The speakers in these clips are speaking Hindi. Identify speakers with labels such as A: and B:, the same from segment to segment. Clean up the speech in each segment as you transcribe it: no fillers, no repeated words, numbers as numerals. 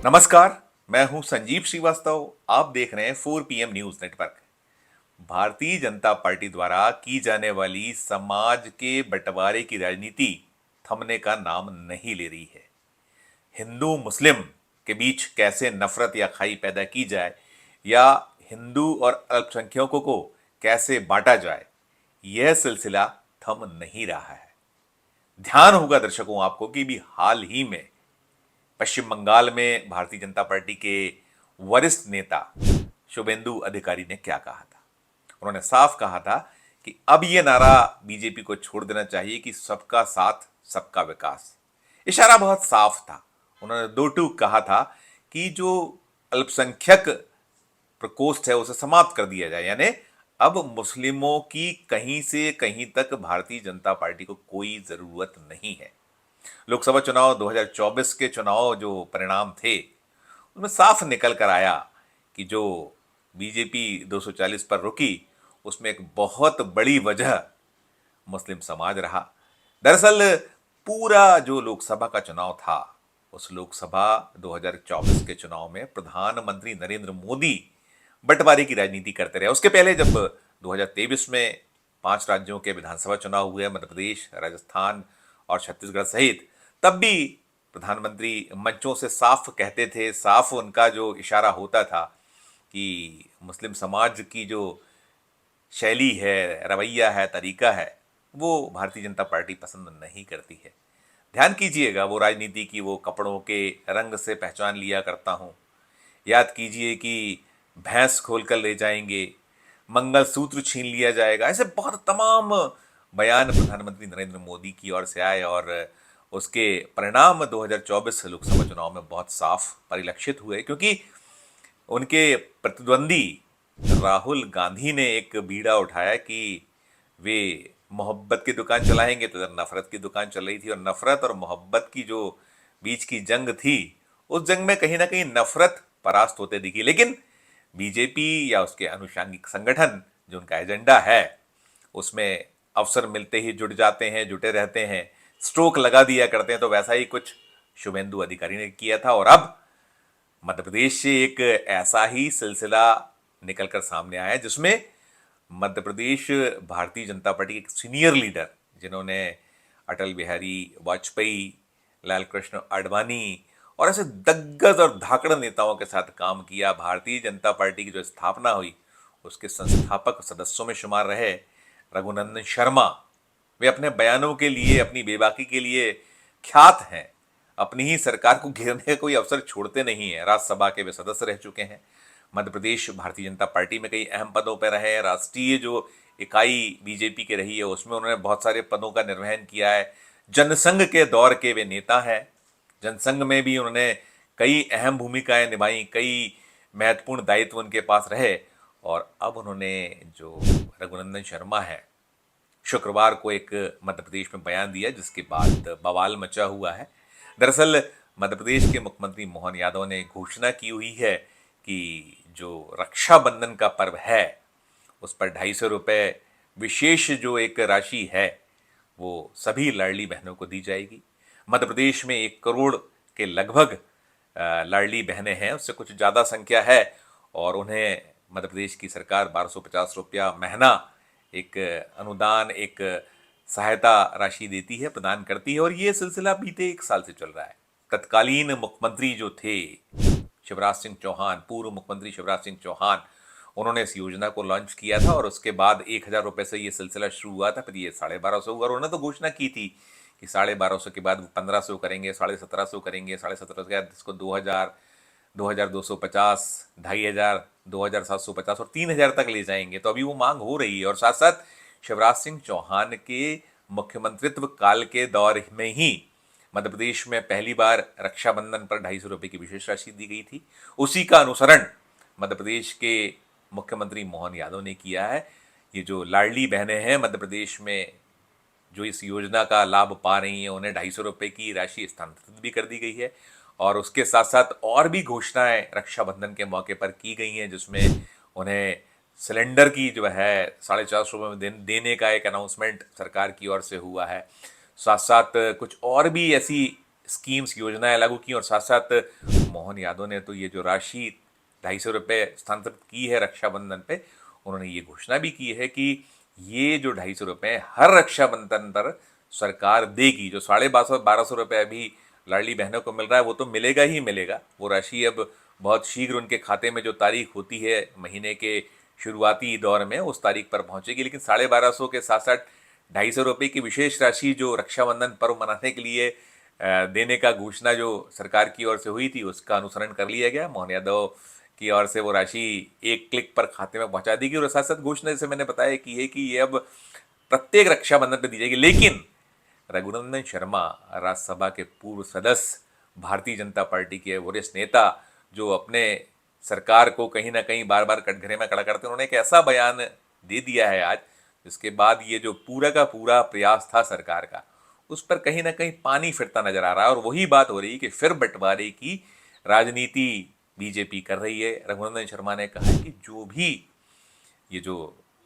A: नमस्कार। मैं हूं संजीव श्रीवास्तव। आप देख रहे हैं 4 PM news network. Bharatiya Janata party द्वारा की जाने वाली समाज के बंटवारे की राजनीति थमने का नाम नहीं ले रही है। हिंदू मुस्लिम के बीच कैसे नफरत या खाई पैदा की जाए या हिंदू और अल्पसंख्यकों को कैसे बांटा जाए, यह सिलसिला थम नहीं रहा है। ध्यान होगा दर्शकों आपको कि भी हाल ही में पश्चिम बंगाल में भारतीय जनता पार्टी के वरिष्ठ नेता शुभेंदु अधिकारी ने क्या कहा था। उन्होंने साफ कहा था कि अब यह नारा बीजेपी को छोड़ देना चाहिए कि सबका साथ सबका विकास। इशारा बहुत साफ था। उन्होंने दो टूक कहा था कि जो अल्पसंख्यक प्रकोष्ठ है उसे समाप्त कर दिया जाए, यानी अब मुस्लिमों की कहीं से कहीं तक भारतीय जनता पार्टी को कोई जरूरत नहीं है। लोकसभा चुनाव 2024 के चुनाव जो परिणाम थे उसमें साफ निकल कर आया कि जो बीजेपी 240 पर रुकी उसमें एक बहुत बड़ी वजह मुस्लिम समाज रहा। दरअसल पूरा जो लोकसभा का चुनाव था, उस लोकसभा 2024 के चुनाव में प्रधानमंत्री नरेंद्र मोदी बंटवारे की राजनीति करते रहे। उसके पहले जब 2023 में 5 राज्यों के विधानसभा चुनाव हुए, मध्य प्रदेश, राजस्थान और छत्तीसगढ़ सहित, तब भी प्रधानमंत्री मंचों से साफ कहते थे, साफ उनका जो इशारा होता था कि मुस्लिम समाज की जो शैली है, रवैया है, तरीका है, वो भारतीय जनता पार्टी पसंद नहीं करती है। ध्यान कीजिएगा वो राजनीति की, वो कपड़ों के रंग से पहचान लिया करता हूँ। याद कीजिए कि भैंस खोल कर ले जाएंगे, मंगलसूत्र छीन लिया जाएगा, ऐसे बहुत तमाम बयान प्रधानमंत्री नरेंद्र मोदी की ओर से आए और उसके परिणाम 2024 लोकसभा चुनाव में बहुत साफ परिलक्षित हुए, क्योंकि उनके प्रतिद्वंदी राहुल गांधी ने एक बीड़ा उठाया कि वे मोहब्बत की दुकान चलाएंगे, तो इधर नफरत की दुकान चल रही थी। और नफरत और मोहब्बत की जो बीच की जंग थी, उस जंग में कहीं ना कहीं नफरत परास्त होते दिखी। लेकिन बीजेपी या उसके अनुषांगिक संगठन जो उनका एजेंडा है, उसमें अवसर मिलते ही जुट जाते हैं, जुटे रहते हैं, स्ट्रोक लगा दिया करते हैं। तो वैसा ही कुछ शुभेंदु अधिकारी ने किया था और अब मध्य प्रदेश से एक ऐसा ही सिलसिला निकलकर सामने आया जिसमें मध्य प्रदेश भारतीय जनता पार्टी के एक सीनियर लीडर, जिन्होंने अटल बिहारी वाजपेयी, लाल कृष्ण आडवाणी और ऐसे दिग्गज और धाकड़ नेताओं के साथ काम किया, भारतीय जनता पार्टी की जो स्थापना हुई उसके संस्थापक सदस्यों में शुमार रहे रघुनंदन शर्मा, वे अपने बयानों के लिए, अपनी बेबाकी के लिए ख्यात हैं। अपनी ही सरकार को घेरने का कोई अवसर छोड़ते नहीं है। राज्यसभा के वे सदस्य रह चुके हैं। मध्य प्रदेश भारतीय जनता पार्टी में कई अहम पदों पर रहे हैं। राष्ट्रीय जो इकाई बीजेपी की रही है उसमें उन्होंने बहुत सारे पदों का निर्वहन किया है। जनसंघ के दौर के वे नेता हैं। जनसंघ में भी उन्होंने कई अहम भूमिकाएं निभाई, कई महत्वपूर्ण दायित्व उनके पास रहे। और अब उन्होंने जो रघुनंदन शर्मा है, शुक्रवार को एक मध्य प्रदेश में बयान दिया जिसके बाद बवाल मचा हुआ है। दरअसल मध्य प्रदेश के मुख्यमंत्री मोहन यादव ने घोषणा की हुई है कि जो रक्षाबंधन का पर्व है उस पर 250 रुपये विशेष जो एक राशि है वो सभी लाडली बहनों को दी जाएगी। मध्य प्रदेश में 1 करोड़ के लगभग लाडली बहनें हैं, उससे कुछ ज़्यादा संख्या है और उन्हें मध्य प्रदेश की सरकार 1250 रुपया महीना एक अनुदान, एक सहायता राशि देती है, प्रदान करती है। और ये सिलसिला बीते 1 साल से चल रहा है। तत्कालीन मुख्यमंत्री जो थे शिवराज सिंह चौहान, पूर्व मुख्यमंत्री शिवराज सिंह चौहान, उन्होंने इस योजना को लॉन्च किया था और उसके बाद 1000 रुपये से ये सिलसिला शुरू हुआ था, फिर ये 1250 हुआ और उन्होंने तो घोषणा की थी कि 1250 के बाद 1500 करेंगे, 1750 करेंगे, 1750 के बाद इसको 2000, 2250, 2500, 2750 और 3000 तक ले जाएंगे। तो अभी वो मांग हो रही है। और साथ साथ शिवराज सिंह चौहान के मुख्यमंत्रित्व काल के दौर में ही मध्य प्रदेश में पहली बार रक्षाबंधन पर 250 रुपये की विशेष राशि दी गई थी। उसी का अनुसरण मध्य प्रदेश के मुख्यमंत्री मोहन यादव ने किया है। ये जो लाडली बहनें हैं मध्य प्रदेश में जो इस योजना का लाभ पा रही हैं, उन्हें 250 रुपये की राशि स्थानांतरित भी कर दी गई है। और उसके साथ साथ और भी घोषणाएं रक्षाबंधन के मौके पर की गई हैं, जिसमें उन्हें सिलेंडर की जो है 450 रुपये में देने का एक अनाउंसमेंट सरकार की ओर से हुआ है। साथ साथ कुछ और भी ऐसी स्कीम्स, योजनाएं लागू की और साथ साथ मोहन यादव ने तो ये जो राशि 250 रुपये स्थानांतरित की है रक्षाबंधन पे, उन्होंने ये घोषणा भी की है कि ये जो 250 रुपये हर रक्षाबंधन पर सरकार देगी। जो 1250 रुपये अभी लाडली बहनों को मिल रहा है वो तो मिलेगा ही मिलेगा। वो राशि अब बहुत शीघ्र उनके खाते में जो तारीख होती है महीने के शुरुआती दौर में उस तारीख पर पहुंचेगी। लेकिन 1250 के साथ साथ 250 रुपये की विशेष राशि जो रक्षाबंधन पर्व मनाने के लिए देने का घोषणा जो सरकार की ओर से हुई थी उसका अनुसरण कर लिया गया। मोहन यादव की ओर से वो राशि एक क्लिक पर खाते में पहुंचा दी गई और साथ साथ घोषणा जैसे मैंने बताया की है कि ये अब प्रत्येक रक्षाबंधन पर दी जाएगी। लेकिन रघुनंदन शर्मा राज्यसभा के पूर्व सदस्य, भारतीय जनता पार्टी के वरिष्ठ नेता, जो अपने सरकार को कहीं ना कहीं बार बार कटघरे में खड़ा करते हैं, उन्होंने एक ऐसा बयान दे दिया है आज जिसके बाद ये जो पूरा का पूरा प्रयास था सरकार का उस पर कहीं ना कहीं पानी फिरता नजर आ रहा है। और वही बात हो रही है कि फिर बंटवारे की राजनीति बीजेपी कर रही है। रघुनंदन शर्मा ने कहा कि जो भी ये जो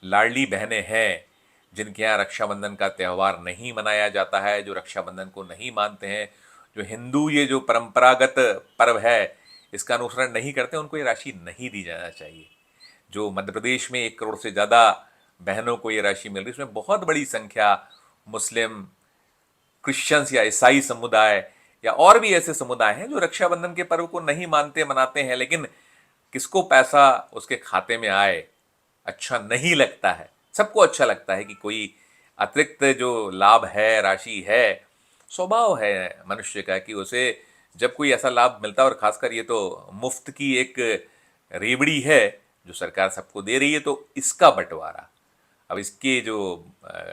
A: लाडली बहनें हैं जिनके यहाँ रक्षाबंधन का त्यौहार नहीं मनाया जाता है, जो रक्षाबंधन को नहीं मानते हैं, जो हिंदू ये जो परंपरागत पर्व है इसका अनुसरण नहीं करते, उनको ये राशि नहीं दी जाना चाहिए। जो मध्य प्रदेश में 1 करोड़ से ज़्यादा बहनों को ये राशि मिल रही है उसमें बहुत बड़ी संख्या मुस्लिम, क्रिश्चियंस या ईसाई समुदाय या और भी ऐसे समुदाय हैं जो रक्षाबंधन के पर्व को नहीं मानते मनाते हैं। लेकिन किसको पैसा उसके खाते में आए अच्छा नहीं लगता है। सबको अच्छा लगता है कि कोई अतिरिक्त जो लाभ है, राशि है, स्वभाव है मनुष्य का कि उसे जब कोई ऐसा लाभ मिलता है और खासकर ये तो मुफ्त की एक रेवड़ी है जो सरकार सबको दे रही है, तो इसका बंटवारा अब इसके जो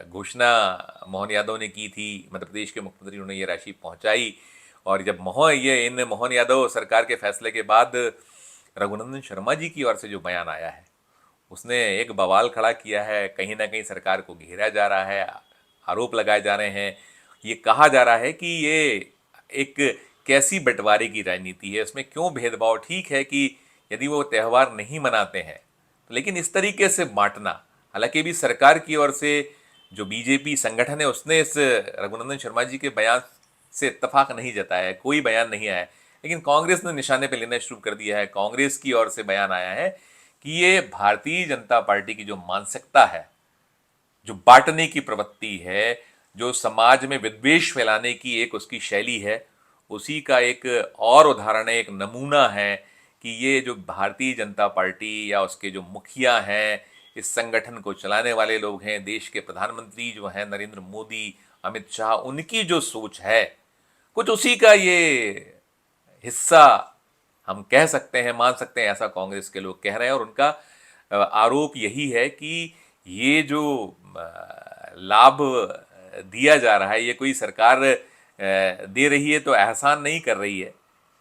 A: घोषणा मोहन यादव ने की थी, मध्य प्रदेश के मुख्यमंत्री उन्होंने ये राशि पहुंचाई। और जब इन मोहन यादव सरकार के फैसले के बाद रघुनंदन शर्मा जी की ओर से जो बयान आया है उसने एक बवाल खड़ा किया है। कहीं ना कहीं सरकार को घेरा जा रहा है, आरोप लगाए जा रहे हैं, ये कहा जा रहा है कि ये एक कैसी बंटवारे की राजनीति है, इसमें क्यों भेदभाव। ठीक है कि यदि वो त्यौहार नहीं मनाते हैं लेकिन इस तरीके से बांटना, हालांकि भी सरकार की ओर से जो बीजेपी संगठन है उसने इस रघुनंदन शर्मा जी के बयान से इत्तेफाक नहीं जताया है, कोई बयान नहीं आया है। लेकिन कांग्रेस ने निशाने पर लेना शुरू कर दिया है। कांग्रेस की ओर से बयान आया है कि ये भारतीय जनता पार्टी की जो मानसिकता है, जो बांटने की प्रवृत्ति है, जो समाज में विद्वेष फैलाने की एक उसकी शैली है, उसी का एक और उदाहरण है, एक नमूना है कि ये जो भारतीय जनता पार्टी या उसके जो मुखिया हैं, इस संगठन को चलाने वाले लोग हैं, देश के प्रधानमंत्री जो हैं नरेंद्र मोदी, अमित शाह, उनकी जो सोच है कुछ उसी का ये हिस्सा हम कह सकते हैं, मान सकते हैं, ऐसा कांग्रेस के लोग कह रहे हैं। और उनका आरोप यही है कि ये जो लाभ दिया जा रहा है ये कोई सरकार दे रही है तो एहसान नहीं कर रही है,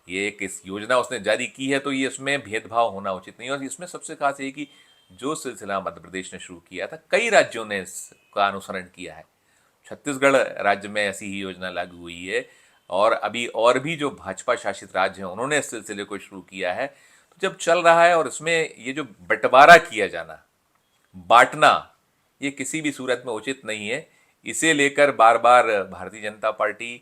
A: ये एक इस योजना उसने जारी की है तो ये इसमें भेदभाव होना उचित नहीं। और इसमें सबसे खास ये कि जो सिलसिला मध्य प्रदेश ने शुरू किया था कई राज्यों ने इसका अनुसरण किया है। छत्तीसगढ़ राज्य में ऐसी ही योजना लागू हुई है और अभी और भी जो भाजपा शासित राज्य हैं उन्होंने इस सिलसिले को शुरू किया है। तो जब चल रहा है और इसमें ये जो बंटवारा किया जाना, बांटना, ये किसी भी सूरत में उचित नहीं है। इसे लेकर बार बार भारतीय जनता पार्टी,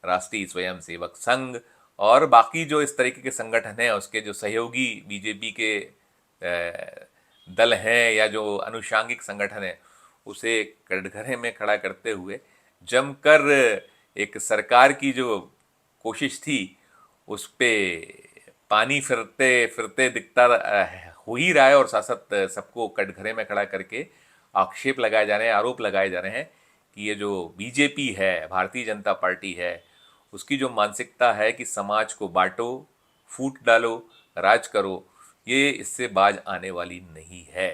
A: राष्ट्रीय स्वयंसेवक संघ और बाकी जो इस तरीके के संगठन हैं उसके जो सहयोगी बीजेपी के दल हैं या जो अनुषांगिक संगठन है उसे कटघरे में खड़ा करते हुए जमकर एक सरकार की जो कोशिश थी उस पे पानी फिरते फिरते दिखता हो ही रहा है। और साथ साथ सबको कटघरे में खड़ा करके आक्षेप लगाए जा रहे हैं, आरोप लगाए जा रहे हैं कि ये जो बीजेपी है, भारतीय जनता पार्टी है, उसकी जो मानसिकता है कि समाज को बांटो, फूट डालो, राज करो, ये इससे बाज आने वाली नहीं है।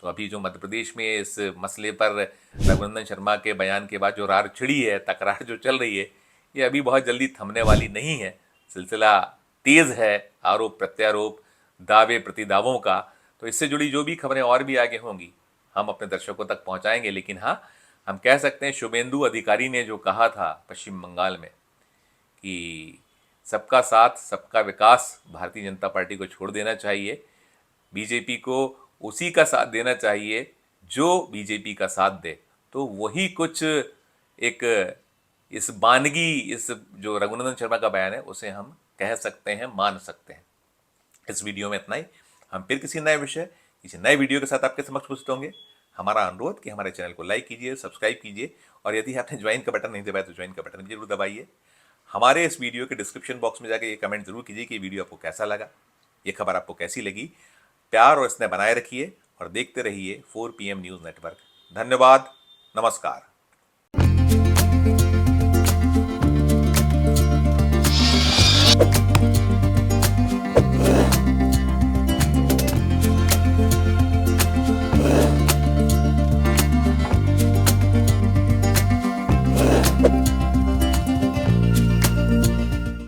A: तो अभी जो मध्य प्रदेश में इस मसले पर रघुनंदन शर्मा के बयान के बाद जो रार छिड़ी है, तकरार जो चल रही है, ये अभी बहुत जल्दी थमने वाली नहीं है। सिलसिला तेज है, आरोप प्रत्यारोप, दावे प्रतिदावों का। तो इससे जुड़ी जो भी खबरें और भी आगे होंगी हम अपने दर्शकों तक पहुंचाएंगे। लेकिन हाँ, हम कह सकते हैं शुभेंदु अधिकारी ने जो कहा था पश्चिम बंगाल में कि सबका साथ सबका विकास भारतीय जनता पार्टी को छोड़ देना चाहिए, बीजेपी को उसी का साथ देना चाहिए जो बीजेपी का साथ दे, तो वही कुछ एक इस बानगी, इस जो रघुनंदन शर्मा का बयान है उसे हम कह सकते हैं, मान सकते हैं। इस वीडियो में इतना ही। हम फिर किसी नए विषय, किसी नए वीडियो के साथ आपके समक्ष उपस्थित होंगे। हमारा अनुरोध कि हमारे चैनल को लाइक कीजिए, सब्सक्राइब कीजिए, और यदि आपने ज्वाइन का बटन नहीं दबाया तो ज्वाइन का बटन जरूर दबाइए। हमारे इस वीडियो के डिस्क्रिप्शन बॉक्स में जाकर ये कमेंट जरूर कीजिए कि वीडियो आपको कैसा लगा, ये खबर आपको कैसी लगी। प्यार और स्नेह बनाए रखिए और देखते रहिए 4 PM न्यूज़ नेटवर्क। धन्यवाद, नमस्कार।